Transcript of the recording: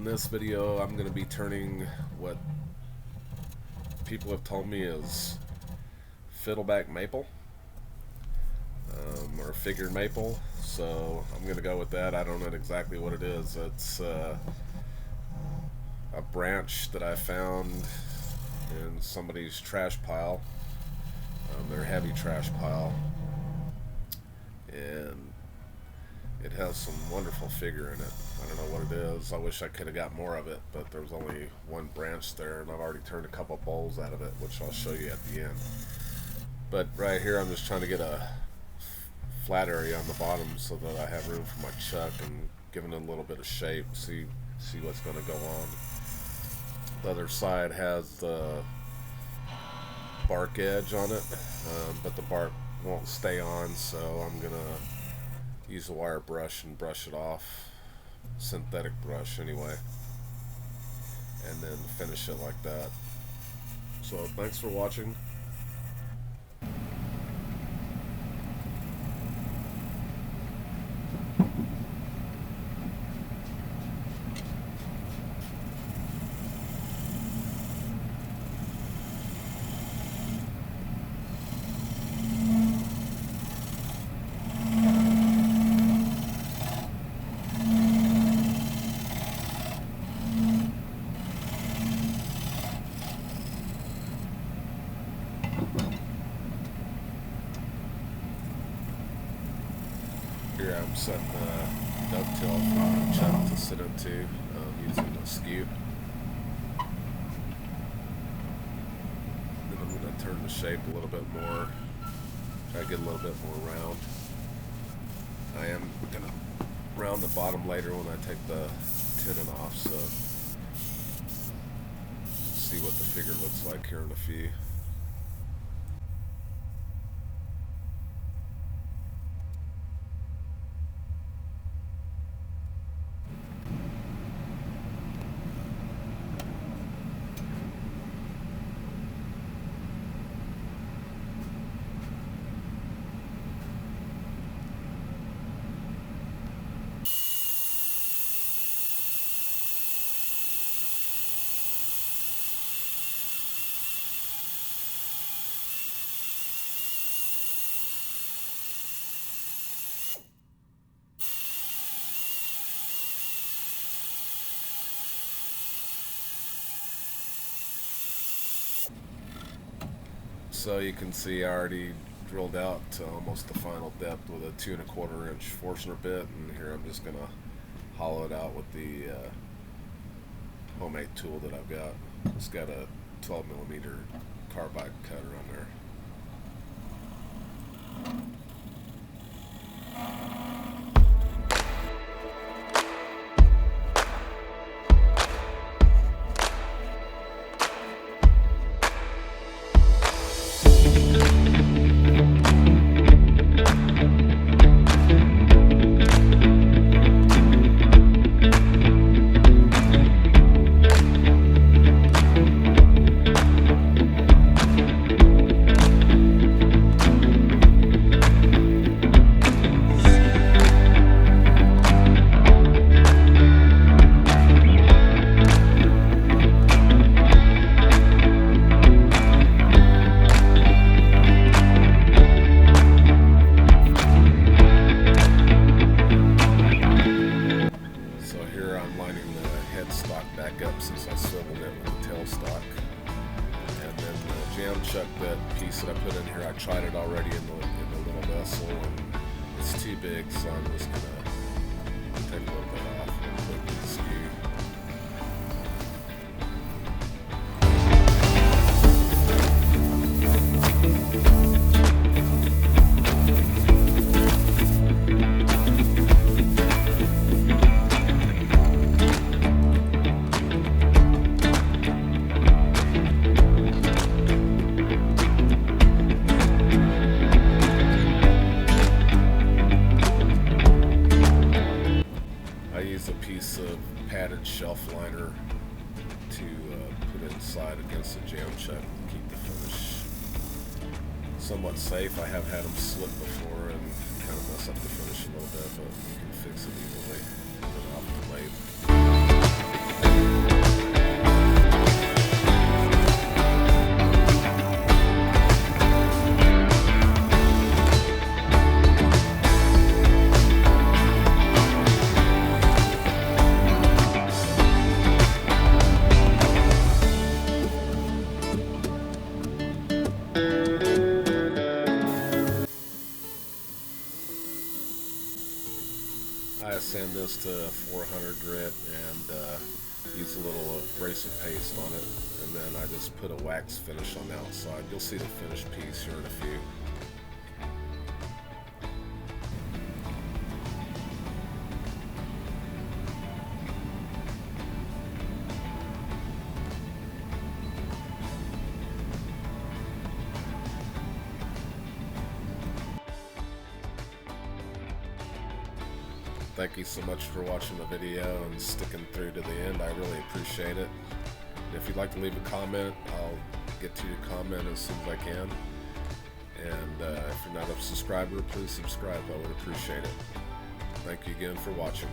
this video, I'm going to be turning what people have told me is Fiddleback Maple, or figured maple, so I'm going to go with that. I don't know exactly what it is. It's a branch that I found in somebody's trash pile, their heavy trash pile, and it has some wonderful figure in it. I don't know what it is. I wish I could have got more of it, but there's only one branch there, and I've already turned a couple bowls out of it, which I'll show you at the end. But right here, I'm just trying to get a flat area on the bottom so that I have room for my chuck and giving it a little bit of shape. See what's going to go on. The other side has the bark edge on it, but the bark won't stay on, so I'm gonna use a wire brush and brush it off, synthetic brush anyway, and then finish it like that. So thanks for watching. Here I'm setting the dovetail for the chuck to sit into using the skew. Then I'm going to turn the shape a little bit more, try to get a little bit more round. I am going to round the bottom later when I take the tenon off, so see what the figure looks like here in a few. So you can see I already drilled out to almost the final depth with a 2 1/4 inch Forstner bit, and here I'm just gonna hollow it out with the homemade tool that I've got. It's got a 12mm carbide cutter on there. Back up since I swiveled it with the tailstock, and then the jam chuck, that piece that I put in here, I tried it already in the little vessel, and it's too big, so I'm just gonna take a little bit off and put it in the skew. A piece of padded shelf liner to put inside against the jam chuck to keep the finish somewhat safe. I have had them slip before and kind of mess up the finish a little bit, but you can fix it easily. Put it off the lathe. I sand this to 400 grit and use a little abrasive paste on it, and then I just put a wax finish on the outside. You'll see the finished piece here in a few. Thank you so much for watching the video and sticking through to the end. I really appreciate it. If you'd like to leave a comment, I'll get to your comment as soon as I can. And if you're not a subscriber, please subscribe. I would appreciate it. Thank you again for watching.